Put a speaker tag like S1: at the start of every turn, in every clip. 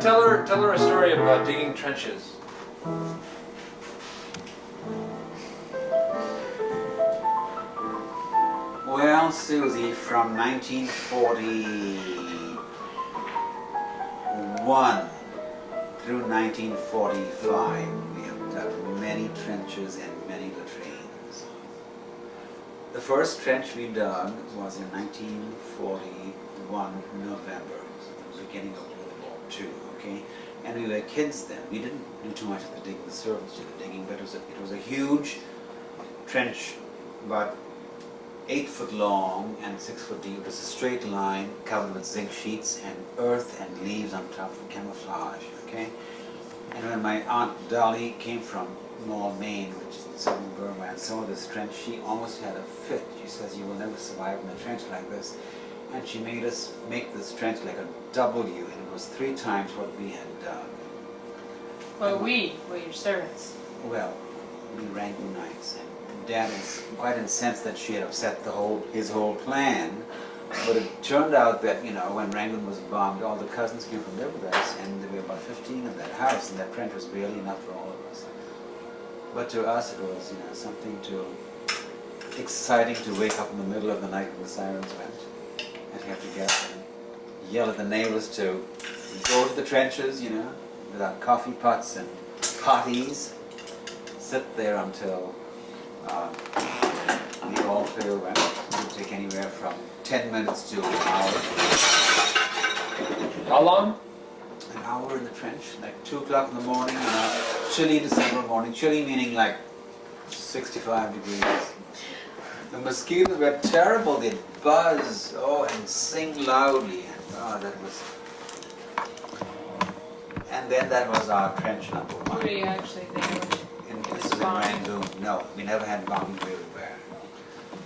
S1: tell her a story about digging trenches.
S2: Well, Susie, from 1941 through 1945, we have dug many trenches and many latrines. The first trench we dug was in 1941 November, the beginning of World War II, okay? And we were kids then. We didn't do too much of the digging, the servants did the digging, but it was a huge trench, about 8 foot long and 6 foot deep. It was a straight line covered with zinc sheets and earth and leaves on top for camouflage, okay? And when my Aunt Dolly came from Mall, Maine, which is in southern Burma, and saw this trench, she almost had a fit. She says, "You will never survive in a trench like this." And she made us make this trench like a W, and it was 3 times what we had done.
S3: Well, we were your servants.
S2: Well, we Rangunites, and Dad is quite incensed that she had upset his whole plan. But it turned out that, you know, when Rangoon was bombed, all the cousins came to live with us, and there were about 15 in that house, and that trench was barely enough for all of us. But to us, it was, you know, something exciting to wake up in the middle of the night when the sirens went, and have to get up and yell at the neighbors to go to the trenches, you know, with our coffee pots and potties, sit there until the all clear went. It would take anywhere from 10 minutes to an hour.
S1: How long?
S2: An hour in the trench, like 2 o'clock in the morning, on a chilly December morning. Chilly meaning like 65 degrees. The mosquitoes were terrible. They'd buzz, and sing loudly. And that was... And then that was our trench number 1.
S3: Were you actually there?
S2: This was in Rangoon. No, we never had bombing everywhere.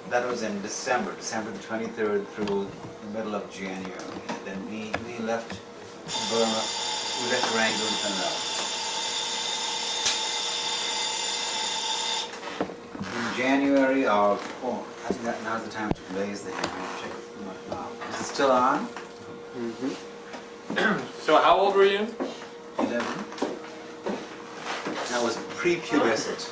S2: That was in December the 23rd through the middle of January. And then we left Burma, we left Rangoon for now. In January, I think that now's the time to blaze the hammer. Check it. Is it still on?
S1: Mm-hmm. So how old were you?
S2: 11. I was prepubescent.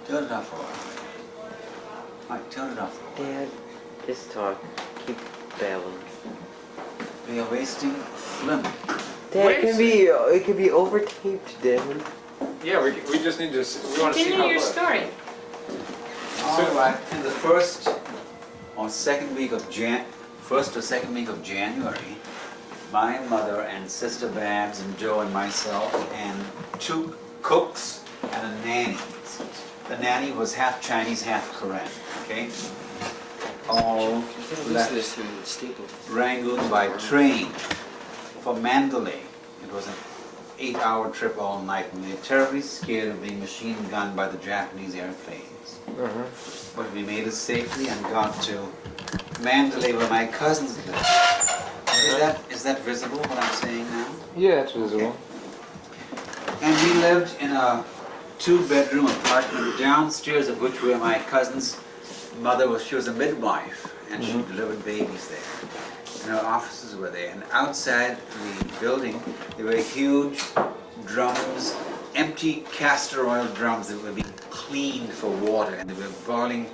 S2: Turn it off for a while. Mike, turn it off for a while.
S4: Dad, just talk. Keep babbling.
S2: We are wasting phlegm.
S4: Dad, it can be overtaped, Dad.
S1: Yeah, we just need to. We want to see
S3: Continue
S1: how it
S3: your
S1: looks.
S3: story.
S2: All right. In the first or second week of January, my mother and Sister Babs and Joe and myself and 2 cooks and a nanny. The nanny was half Chinese, half Korean, okay? All left Rangoon by train for Mandalay. It was an 8-hour trip all night, and we were terribly scared of being machine gunned by the Japanese airplanes. But we made it safely and got to Mandalay where my cousins lived. Is that visible, what I'm saying now?
S1: Yeah, it's visible.
S2: Okay. And we lived in a 2-bedroom apartment, downstairs of which were my cousin's mother. She was a midwife, and she delivered babies there. And our offices were there. And outside the building, there were huge drums, empty castor oil drums that were being cleaned for water, and they were boiling,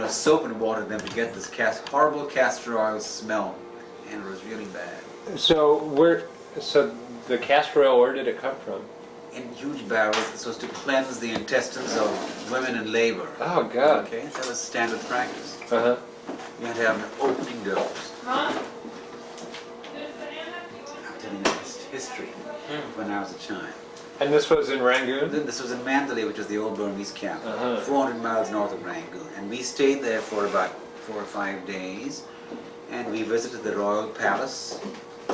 S2: soap and water then to get this horrible castor oil smell, and it was really bad.
S1: So the castor oil, where did it come from?
S2: In huge barrels. This was to cleanse the intestines of women in labor.
S1: Oh God.
S2: Okay, that was standard practice.
S1: Uh-huh.
S2: You had to have an opening dose.
S3: Huh?
S2: I'm telling you this history when I was a child.
S1: And this was in Rangoon?
S2: This was in Mandalay, which was the old Burmese capital, 400 miles north of Rangoon. And we stayed there for about 4 or 5 days. And we visited the royal palace,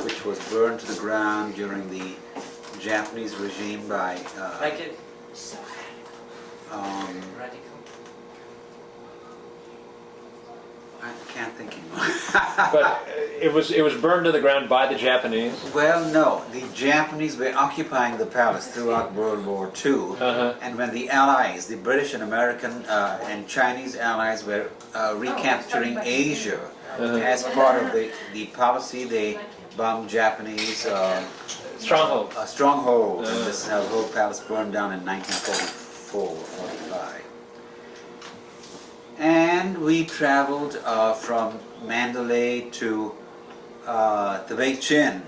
S2: which was burned to the ground during the Japanese regime by
S4: Like it.
S2: radical. I can't think anymore.
S1: But it was burned to the ground by the Japanese?
S2: Well, no. The Japanese were occupying the palace throughout World War II. And when the Allies, the British and American and Chinese allies were recapturing Asia, As part of the policy, they bombed Japanese
S1: Stronghold.
S2: strongholds, and this is how the whole palace burned down in 1944-45. And we traveled from Mandalay to Chin,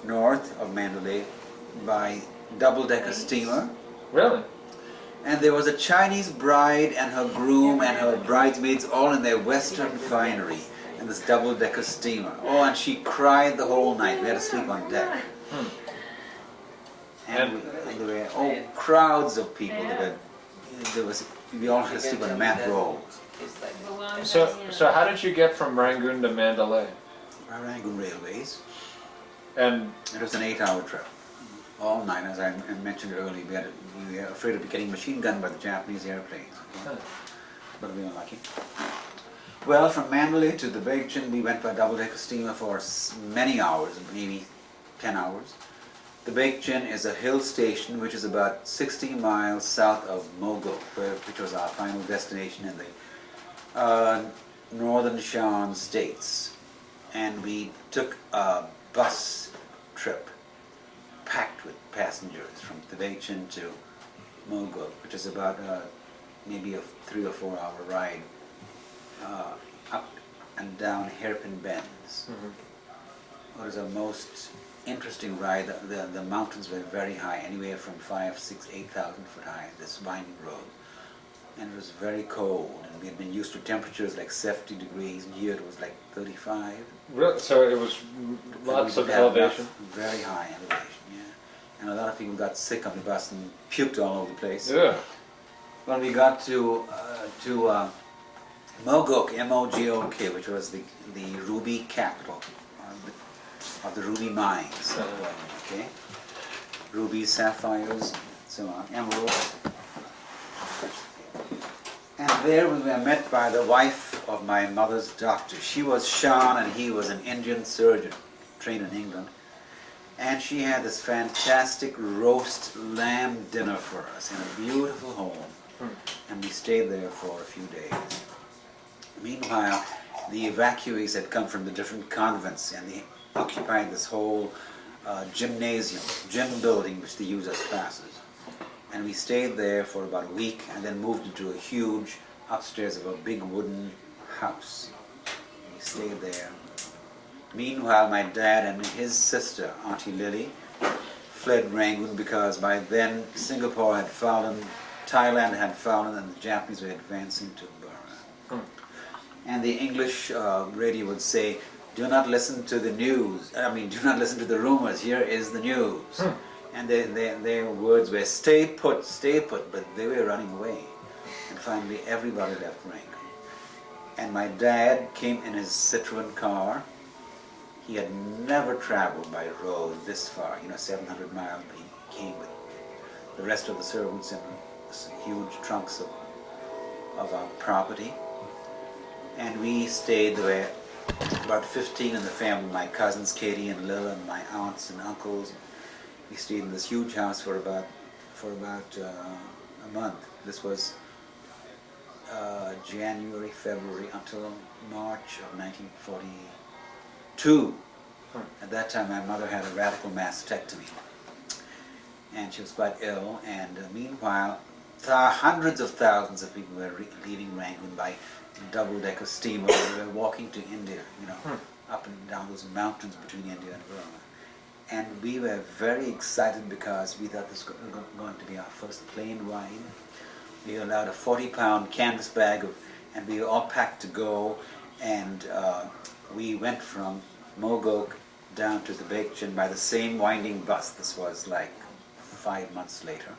S2: north of Mandalay, by double-decker steamer.
S1: Really?
S2: And there was a Chinese bride and her groom and her bridesmaids all in their western finery in this double-decker steamer. Oh, and she cried the whole night. We had to sleep on deck. And there were crowds of people. We all had to sleep on mat rolls.
S1: So how did you get from Rangoon to Mandalay?
S2: Rangoon Railways.
S1: And
S2: It was an 8-hour trip. All night, as I mentioned earlier, we were afraid of getting machine gunned by the Japanese airplanes. Okay? But we were lucky. Well, from Mandalay to the Chin, we went by double-decker steamer for many hours, maybe 10 hours. The Chin is a hill station which is about 60 miles south of Mogok, which was our final destination in the northern Shan states. And we took a bus trip packed with passengers from Chin to Mogok, which is about maybe a 3 or 4 hour ride up and down hairpin bends. It was a most interesting ride. The mountains were very high, anywhere from 5, 6, 8,000 foot high, this winding road. And it was very cold, and we had been used to temperatures like 70 degrees, and here it was like 35.
S1: really? So it was lots of elevation.
S2: Very high elevation, yeah. And a lot of people got sick on the bus and puked all over the place.
S1: Yeah.
S2: When we got to Mogok, M-O-G-O-K, which was the ruby capital of the ruby mines. Okay, rubies, sapphires, so on, emeralds. And there we were met by the wife of my mother's doctor. She was Shan and he was an Indian surgeon trained in England. And she had this fantastic roast lamb dinner for us in a beautiful home. And we stayed there for a few days. Meanwhile, the evacuees had come from the different convents and they occupied this whole gymnasium, gym building, which they use as classes. And we stayed there for about a week and then moved into a huge upstairs of a big wooden house. We stayed there. Meanwhile, my dad and his sister, Auntie Lily, fled Rangoon because by then Singapore had fallen, Thailand had fallen, and the Japanese were advancing to Burma. And the English radio would say, do not listen to the news, do not listen to the rumors, here is the news. And their words were, stay put, but they were running away. And finally everybody left Rangoon. And my dad came in his Citroen car. He had never traveled by road this far, 700 miles. He came with the rest of the servants in huge trunks of our property. And we stayed there, about 15 in the family, my cousins Katie and Lil and my aunts and uncles. We stayed in this huge house for about a month. This was January, February, until March of 1942. At that time, my mother had a radical mastectomy, and she was quite ill. And meanwhile, hundreds of thousands of people were leaving Rangoon by double-decker steamer. They were walking to India, up and down those mountains between India and Burma. And we were very excited because we thought this was going to be our first plane ride. We allowed a 40-pound canvas bag, and we were all packed to go. And we went from Mogok down to the Chin by the same winding bus. This was like 5 months later.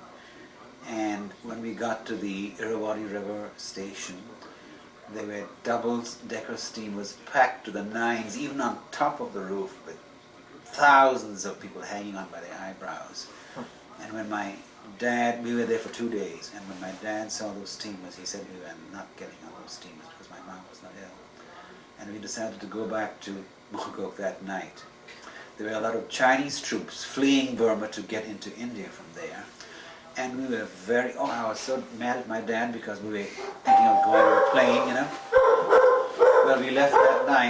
S2: And when we got to the Irrawaddy River station, there were double-decker steamers packed to the nines, even on top of the roof, with thousands of people hanging on by their eyebrows. And when my dad, we were there for 2 days, and when my dad saw those steamers, he said we were not getting on those steamers because my mom was not ill. And we decided to go back to Mogok that night. There were a lot of Chinese troops fleeing Burma to get into India from there. And we were I was so mad at my dad because we were thinking of going on a plane, Well, we left that night.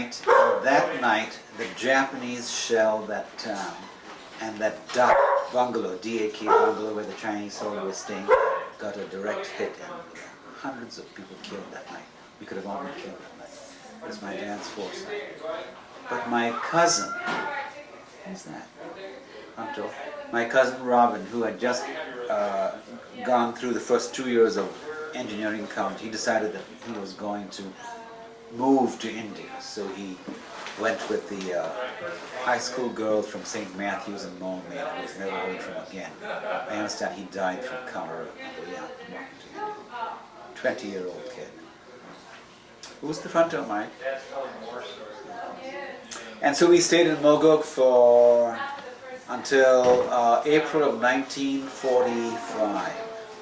S2: that night, the Japanese shelled that town, and that Dak bungalow, DAK bungalow where the Chinese soldier was staying, got a direct hit, and hundreds of people killed that night. We could have all been killed that night. It was my dad's foresight. But my cousin, who's that? Hunter. My cousin Robin, who had just gone through the first 2 years of engineering college, he decided that he was going to move to India. So he went with the high school girl from St. Matthew's in Moulmein, who was never heard from again. I understand he died from cholera. Yeah, 20-year-old kid. Who's the front door, Mike? And so we stayed in Mogok until April of 1945.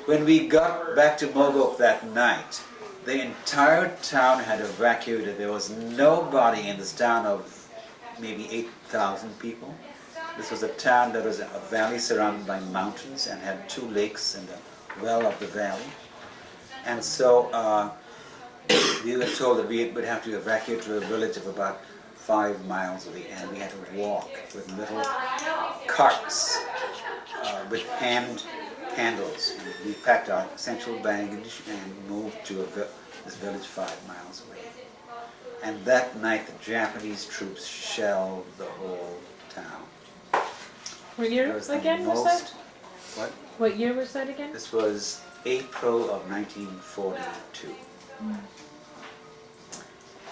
S2: When we got back to Mogok that night, the entire town had evacuated. There was nobody in this town of maybe 8,000 people. This was a town that was a valley surrounded by mountains and had 2 lakes and a well up the valley. And so we were told that we would have to evacuate to a village of about 5 miles away, and we had to walk with little carts with handles. And we packed our essential baggage and moved to this village 5 miles away. And that night the Japanese troops shelled the whole town.
S3: What year again was that?
S2: What?
S3: What year was that again?
S2: This was April of 1942.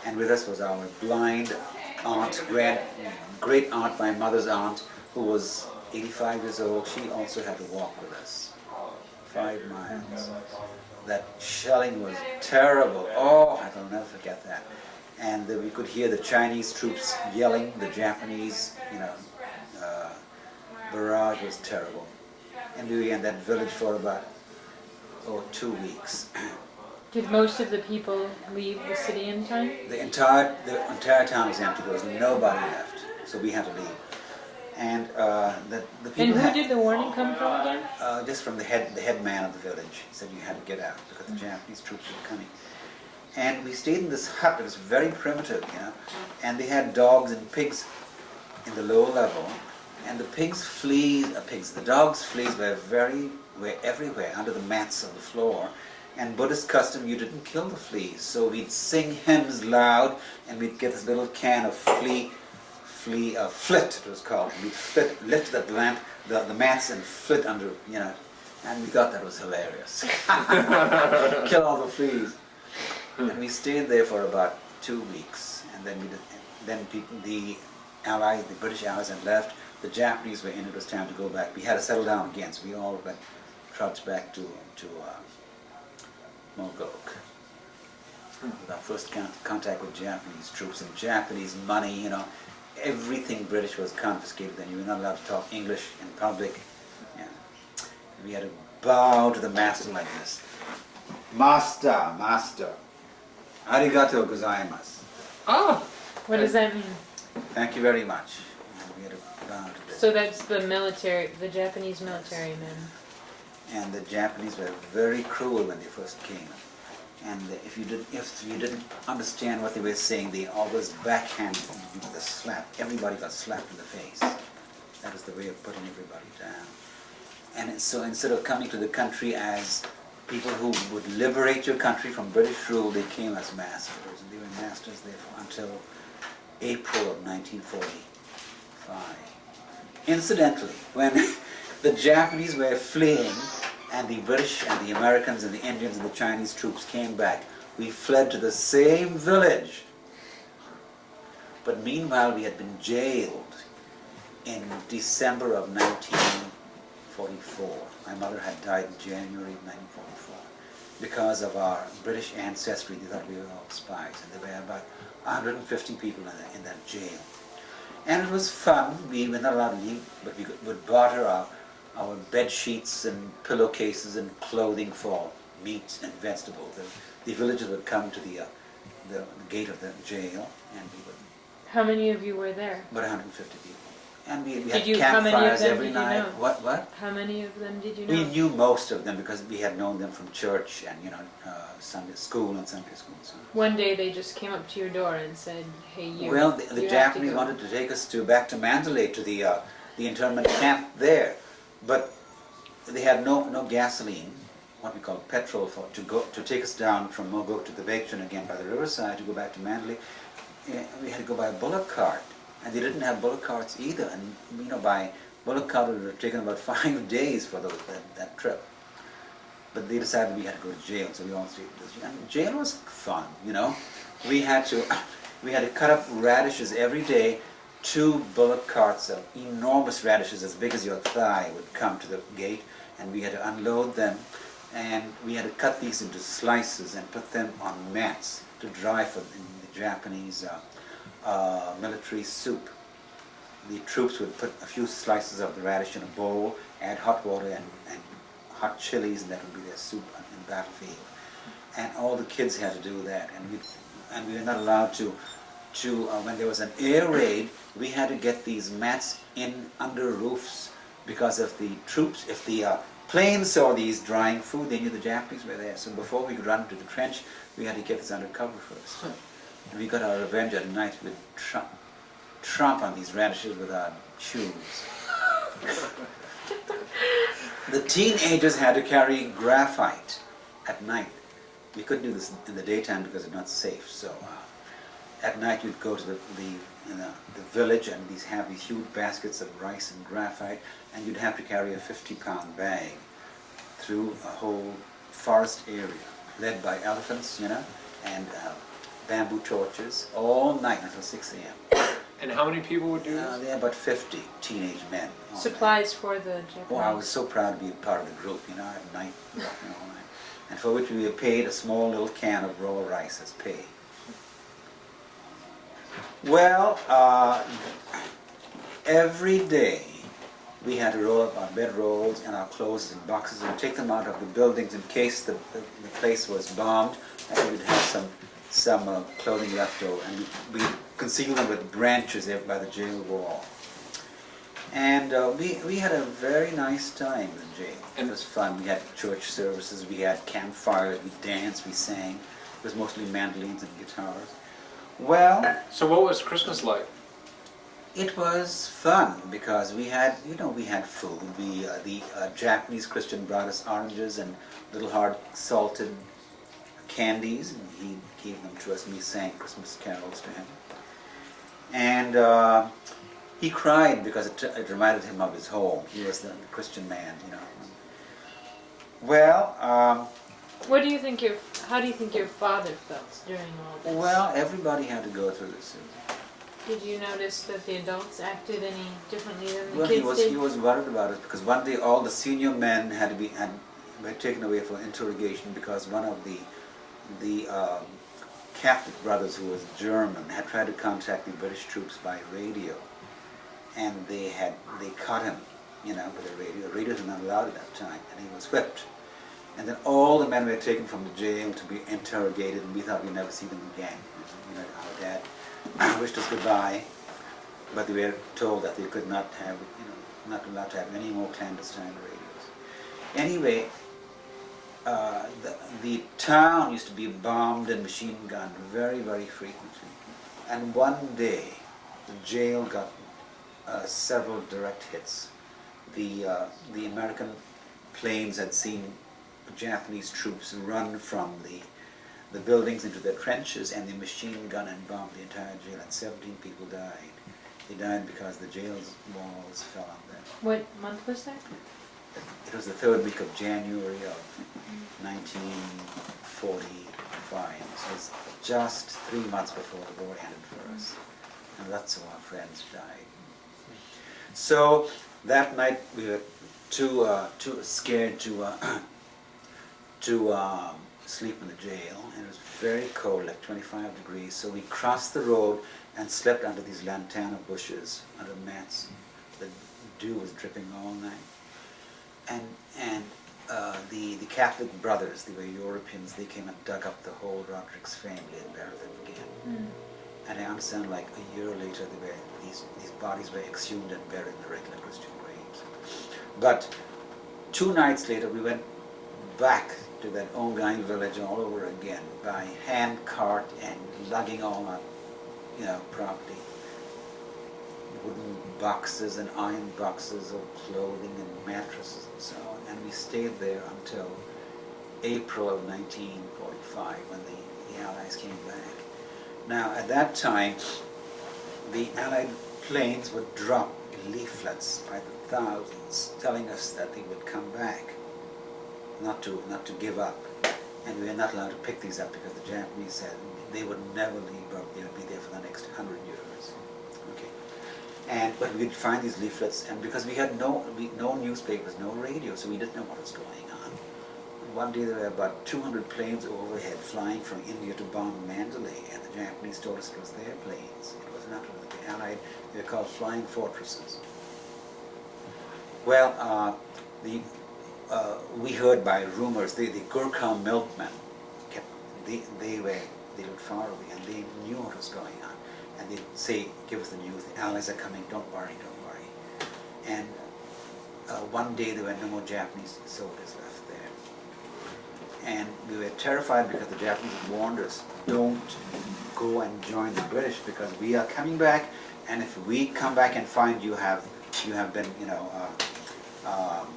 S2: And with us was our blind aunt, great aunt, my mother's aunt, who was 85 years old. She also had to walk with us 5 miles. That shelling was terrible. Oh, I'll never forget that. And we could hear the Chinese troops yelling, the Japanese, barrage was terrible. And we were in that village for about 2 weeks.
S3: Did most of the people leave the city in time?
S2: The entire town was empty. There was nobody left, so we had to leave. And the people.
S3: And who did the warning come from again?
S2: Just from the head man of the village. He said you had to get out because the Japanese troops were coming. And we stayed in this hut that was very primitive, and they had dogs and pigs in the lower level. And the dogs' fleas were everywhere under the mats on the floor. And Buddhist custom, you didn't kill the fleas. So we'd sing hymns loud, and we'd get this little can of flit it was called. We'd lift the mats and flit under, and we thought that was hilarious. Kill all the fleas. And we stayed there for about 2 weeks, and then the British allies had left. The Japanese were in. It was time to go back. We had to settle down again, so we all went trudged back to Mogok. With our first contact with Japanese troops and Japanese money, everything British was confiscated, and you were not allowed to talk English in public. Yeah. We had to bow to the master like this. Master. Arigato gozaimasu.
S3: Oh! What does that mean?
S2: Thank you very much. And we had to bow to this.
S3: So that's the Japanese military men.
S2: And the Japanese were very cruel when they first came. And if you didn't understand what they were saying, they always backhanded you with a slap. Everybody got slapped in the face. That was the way of putting everybody down. And so instead of coming to the country as people who would liberate your country from British rule, they came as masters. And they were masters there until April of 1945. Incidentally, when the Japanese were fleeing, and the British and the Americans and the Indians and the Chinese troops came back, we fled to the same village. But meanwhile, we had been jailed in December of 1944. My mother had died in January of 1944. Because of our British ancestry, they thought we were all spies, and there were about 150 people in that jail. And it was fun. We were not allowed to leave, but we would barter our bed sheets and pillowcases and clothing for meat and vegetables. The villagers would come to the gate of the jail, and we would.
S3: How many of you were there?
S2: About 150 people. And we
S3: Did
S2: had
S3: you- how many of
S2: campfires
S3: them
S2: every
S3: did you
S2: night.
S3: know?
S2: What?
S3: How many of them did you know?
S2: We knew most of them because we had known them from church and Sunday school and Sunday school and so on.
S3: One day they just came up to your door and said, "Hey, you."
S2: Well, the
S3: you have to
S2: Japanese
S3: go."
S2: wanted to take us back to Mandalay to the internment camp there, but they had no gasoline, what we call petrol, to take us down from Mogok to the Baekchun again by the riverside to go back to Mandalay. We had to go by a bullock cart, and they didn't have bullock carts either. And by bullock cart it would have taken about 5 days for that trip. But they decided we had to go to jail, so we all stayed. And jail was fun, We had to cut up radishes every day. 2 bullock carts of enormous radishes as big as your thigh would come to the gate, and we had to unload them, and we had to cut these into slices and put them on mats to dry for the Japanese military soup. The troops would put a few slices of the radish in a bowl, add hot water and hot chilies, and that would be their soup in the battlefield. And all the kids had to do that, and we were not allowed to when there was an air raid, we had to get these mats in under roofs because if the planes saw these drying food, they knew the Japanese were there. So before we could run to the trench, we had to get this under cover first. And we got our revenge at night. We'd tromp on these radishes with our shoes. The teenagers had to carry graphite at night. We couldn't do this in the daytime because it's not safe. So at night you'd go to the village and have these huge baskets of rice and graphite, and you'd have to carry a 50-pound bag through a whole forest area, led by elephants, and bamboo torches, all night until 6 a.m.
S1: And how many people would do this?
S2: There are about 50 teenage men. all
S3: Supplies for the Japanese.
S2: night. Oh, I was so proud to be a part of the group, at night, walking all night. And for which we were paid a small little can of raw rice as pay. Well, every day we had to roll up our bedrolls and our clothes in boxes and take them out of the buildings in case the place was bombed, and we'd have some clothing left over, and we concealed them with branches by the jail wall. And we had a very nice time in the jail. It was fun. We had church services, we had campfires, we danced, we sang. It was mostly mandolins and guitars. Well,
S1: So what was Christmas like?
S2: it was fun because we had food. The Japanese Christian brought us oranges and little hard salted candies, and he gave them to us, and we sang Christmas carols to him. And he cried because it reminded him of his home. He was the Christian man, Well,
S3: How do you think your father felt during all this?
S2: well, everybody had to go through this.
S3: Did you notice that the adults acted any differently than the
S2: Well,
S3: kids did?
S2: he was worried about it because one day all the senior men were taken away for interrogation because one of the Catholic brothers, who was German, had tried to contact the British troops by radio, and they caught him, with a radio. Radios were not allowed at that time, and he was whipped. And then all the men were taken from the jail to be interrogated, and we thought we'd never see them again. Our dad wished us goodbye, but they were told that they could not have, not allowed to have any more clandestine radios. Anyway, the town used to be bombed and machine gunned very, very frequently. And one day, the jail got several direct hits. The American planes had seen Japanese troops run from the buildings into their trenches, and they machine gun and bombed the entire jail, and 17 people died. They died because the jail's walls fell on them.
S3: What month was that?
S2: It was the 3rd week of January of 1945. So it was just 3 months before the war ended for us. And lots of our friends died. So that night we were too scared to sleep in the jail, and it was very cold, like 25 degrees. So we crossed the road and slept under these lantana bushes, under mats. The dew was dripping all night. And the Catholic brothers, they were Europeans, they came and dug up the whole Roderick's family and buried them again. And I understand like a year later these bodies were exhumed and buried in the regular Christian graves. But 2 nights later we went back to that Ongai village all over again by hand cart and lugging all our, property. Wooden boxes and iron boxes of clothing and mattresses and so on. And we stayed there until April of 1945 when the Allies came back. Now at that time, the Allied planes would drop leaflets by the thousands telling us that they would come back, not to give up. And we were not allowed to pick these up because the Japanese said they would never leave Burma, they would be there for the next 100 years. Okay. But we'd find these leaflets, and because we had no newspapers, no radio, so we didn't know what was going on. One day there were about 200 planes overhead flying from India to bomb Mandalay, and the Japanese told us it was their planes. It was not really the Allied. They were called flying fortresses. Well, we heard by rumors the Gurkha milkmen they lived far away and they knew what was going on, and they'd say, "Give us the news. The Allies are coming. Don't worry, don't worry." And one day there were no more Japanese soldiers left there. And we were terrified because the Japanese had warned us, don't go and join the British because we are coming back, and if we come back and find you have been,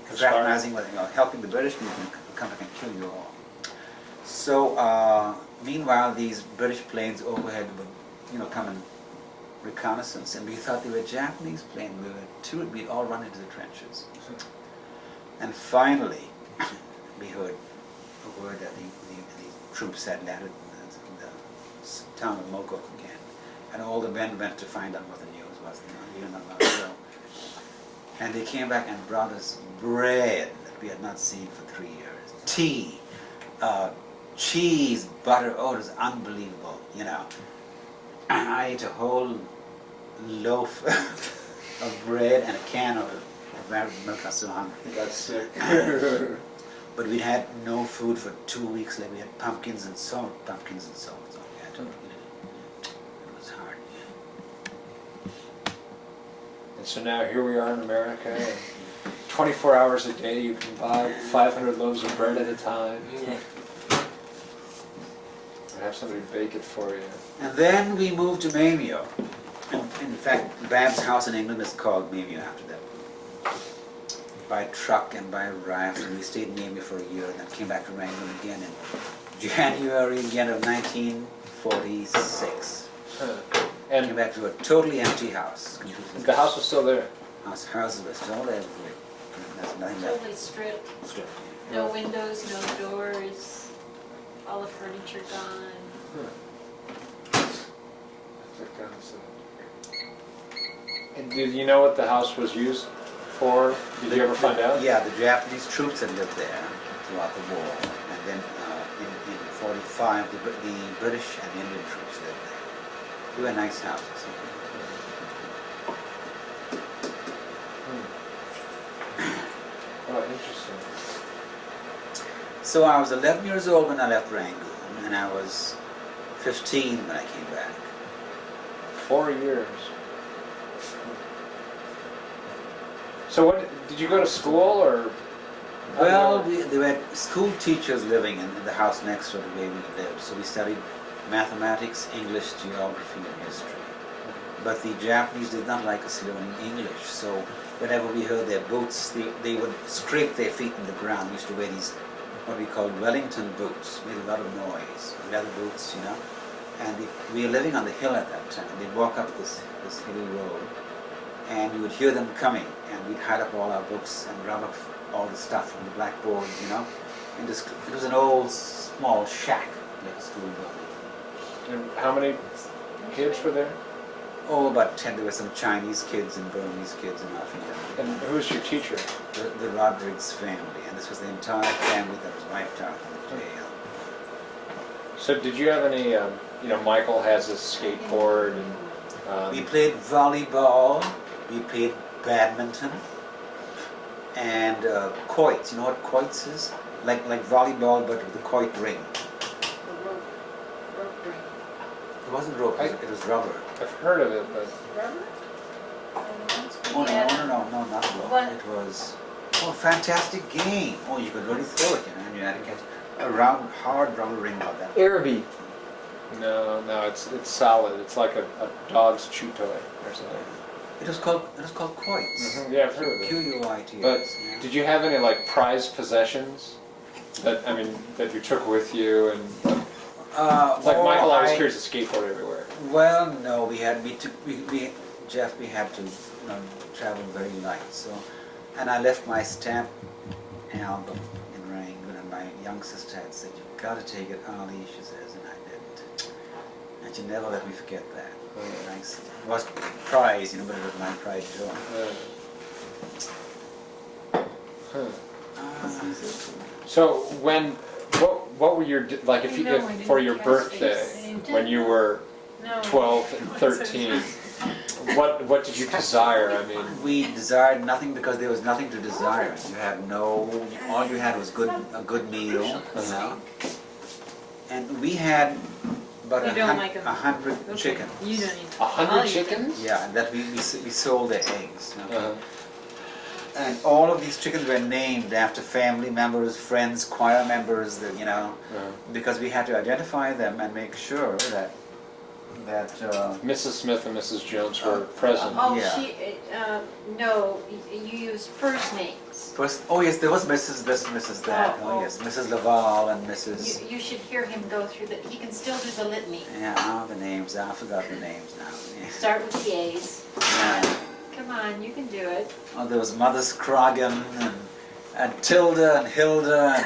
S2: fraternizing with, helping the British, we can come back and kill you all. So, meanwhile, these British planes overhead would, come and reconnaissance, and we thought they were Japanese planes. We'd all run into the trenches. And finally, we heard a word that the troops had landed in the town of Mogok again. And all the men went to find out what the news was. We were not allowed to go. And they came back and brought us bread that we had not seen for 3 years. Tea, cheese, butter. Oh, it was unbelievable, I ate a whole loaf of bread and a can of milk. I was so hungry.
S1: That's sick.
S2: But we had no food for 2 weeks. Like we had pumpkins and salt. So we had to eat it. It was hard.
S1: And so now here we are in America, and 24 hours a day you can buy 500 loaves of bread at a time. And have somebody bake it for you.
S2: And then we moved to Mamio. And in fact, Bab's house in England is called Mamio after that. By truck and by raft, and we stayed in Mamio for a year, and then came back to Rangoon again in January again of 1946.
S1: And
S2: Came back to a totally empty house.
S1: the house was still there.
S2: Houses were still there. There's nothing left.
S3: Totally stripped.
S2: Stripped.
S3: No windows, no doors. All the furniture gone.
S1: And did you know what the house was used for? Did you ever find out?
S2: Yeah, the Japanese troops had lived there throughout the war, and then in 45, the British and the Indian troops lived there. They were nice houses.
S1: Oh, interesting.
S2: So I was 11 years old when I left Rangoon, and I was 15 when I came back.
S1: 4 years. So what, did you go to school or?
S2: Well, there were school teachers living in the house next to the way we lived, so we studied mathematics, English, geography, and history. But the Japanese did not like us learning English, so whenever we heard their boots, they would scrape their feet in the ground. We used to wear these, what we called Wellington boots, made a lot of noise, leather boots, And we were living on the hill at that time. They'd walk up this hilly road, and you would hear them coming, and we'd hide up all our books and rub up all the stuff from the blackboards, And it was an old, small shack, like a school building.
S1: And how many kids were there?
S2: Oh, about 10. There were some Chinese kids and Burmese kids and nothing.
S1: And who was your teacher?
S2: The Rodriguez family, and this was the entire family that was wiped out in the jail.
S1: So did you have any, Michael has a skateboard and...
S2: We played volleyball, we played badminton, and quoits. You know what quoits is? Like volleyball, but with a quoit ring.
S3: The rope ring.
S2: It wasn't rope, it was rubber.
S1: I've heard of it, but
S3: Rubber?
S2: Oh, no, not rope.
S3: What?
S2: It was, fantastic game. Oh, you could really throw it, and you had to get a round, hard rubber ring about that.
S4: Araby.
S1: no, it's solid. It's like a dog's chew toy or something.
S2: It was called quoits.
S1: Yeah, I've heard of it.
S2: Q-U-I-T-S.
S1: But
S2: yeah.
S1: did you have any like prized possessions that that you took with you and like Michael always carries a skateboard everywhere.
S2: Well, no, we had to travel very light. So, and I left my stamp album in Rangoon, and my young sister had said, "You've got to take it, Ali," she says, and I didn't. And she never let me forget that. Nice. It was prize, but it was my pride too.
S1: So what were your like if for your birthday when you were 12 and 13? What did you desire? I mean,
S2: we desired nothing because there was nothing to desire. All you had was a good meal, and we had about
S3: You don't like 'em.
S2: 100
S3: Okay.
S2: chickens.
S3: You don't need
S1: 100 chickens?
S2: Yeah, and that we sold their eggs.
S1: Uh-huh.
S2: And all of these chickens were named after family members, friends, choir members, because we had to identify them and make sure that
S1: Mrs. Smith and Mrs. Jones were present.
S5: Oh,
S2: Yeah.
S5: no, you use first names.
S2: first. Oh yes, there was Mrs. this, Mrs. that. Oh yes, Mrs. Laval and Mrs.
S5: You should hear him go through he can still do the litany.
S2: Yeah, the names. I forgot the names now. Yeah.
S5: Start with the A's.
S2: Yeah.
S5: Come on, you can do it.
S2: Oh, there was Mothers Croggan and Tilda and Hilda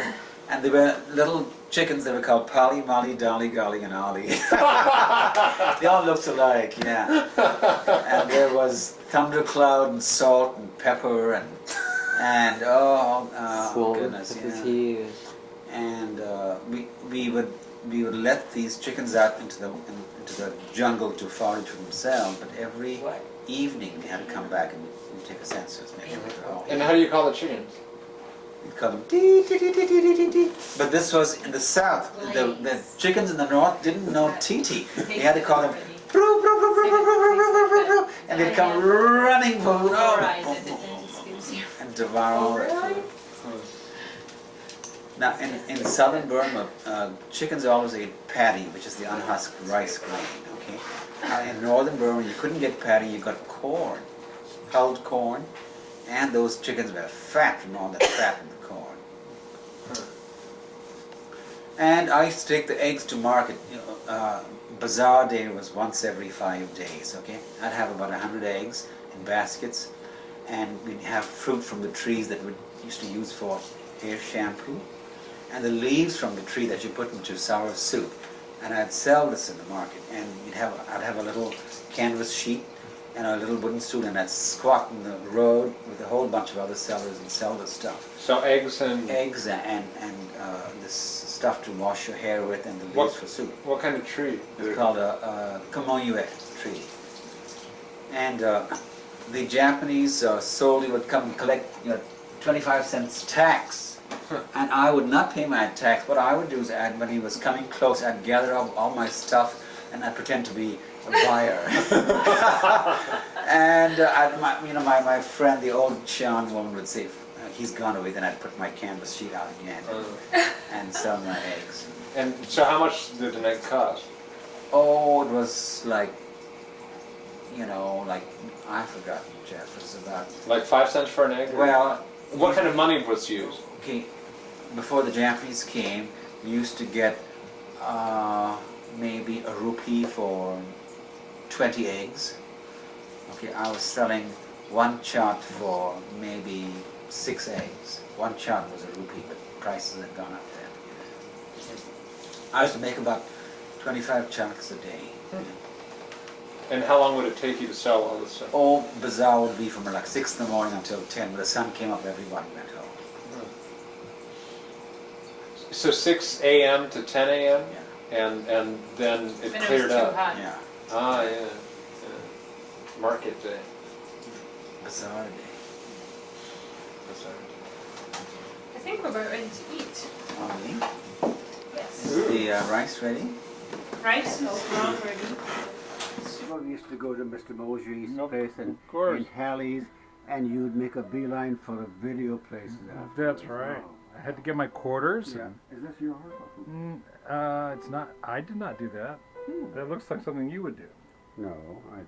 S2: and there were little chickens that were called Polly, Molly, Dolly, Golly, and Ollie. They all looked alike, yeah. And there was Thundercloud and Salt and Pepper and goodness, yeah. And we would let these chickens out into the jungle to forage for themselves, but every evening they had to come back and take a census. Make sure they were all
S1: And how do you call the chickens?
S2: We'd call them dee, dee, dee, dee, dee, dee, dee. But this was in the south. The chickens in the north didn't know titi. We had to call them broo, broo, broo, broo, broo, broo, broo, broo, broo, and they'd come running for food and devour all that food. Now in southern Burma, chickens always ate paddy, which is the unhusked rice grain. Okay. Now in northern Burma, you couldn't get paddy. You got corn, hulled corn. And those chickens were fat from all that fat in the corn. And I used to take the eggs to market. Bazaar day was once every 5 days, okay? I'd have about 100 eggs in baskets, and we'd have fruit from the trees that we used to use for hair shampoo, and the leaves from the tree that you put into sour soup. And I'd sell this in the market, and I'd have a little canvas sheet and a little wooden stool, and I'd squat in the road with a whole bunch of other sellers and sell this stuff.
S1: So eggs and
S2: This stuff to wash your hair with and the leaves for soup.
S1: What kind of tree?
S2: It's called a Kamoyue tree. And the Japanese solely would come and collect 25 cents tax. And I would not pay my tax. What I would do is, when he was coming close, I'd gather up all my stuff and I'd pretend to be a buyer. And my friend, the old Chan woman, would say, he's gone away. Then I'd put my canvas sheet out again and sell my eggs.
S1: And so how much did an egg cost?
S2: Oh, it was like I forgot, Jeff. It was about
S1: Like 5 cents for an egg?
S2: well.
S1: What kind of money was used?
S2: Okay, before the Japanese came, we used to get maybe a rupee for 20 eggs. Okay, I was selling one chart for maybe 6 eggs. One chart was a rupee, but prices had gone up then. I used to make about 25 charts a day.
S1: And how long would it take you to sell all this stuff?
S2: Oh, Bazaar would be from like 6 in the morning until 10. When the sun came up, everybody went home.
S1: So 6 a.m. to 10 a.m.?
S2: Yeah.
S1: And then it
S3: When
S1: cleared
S3: it was too
S1: up?
S3: hot.
S2: Yeah.
S1: Ah, yeah. Market day.
S2: Bazaar day.
S3: I think we're about ready to eat.
S2: Only.
S3: Yes.
S2: Is the rice ready?
S3: rice milk wrong already.
S6: Well, we used to go to Mr. Mosier's
S7: Nope,
S6: place and
S7: of course.
S6: in Hallie's, and you'd make a beeline for the video places after.
S7: That's right. I had to get my quarters.
S6: Yeah.
S7: And,
S6: Is this yours?
S7: it's not. I did not do that. That looks like something you would do.
S6: No, I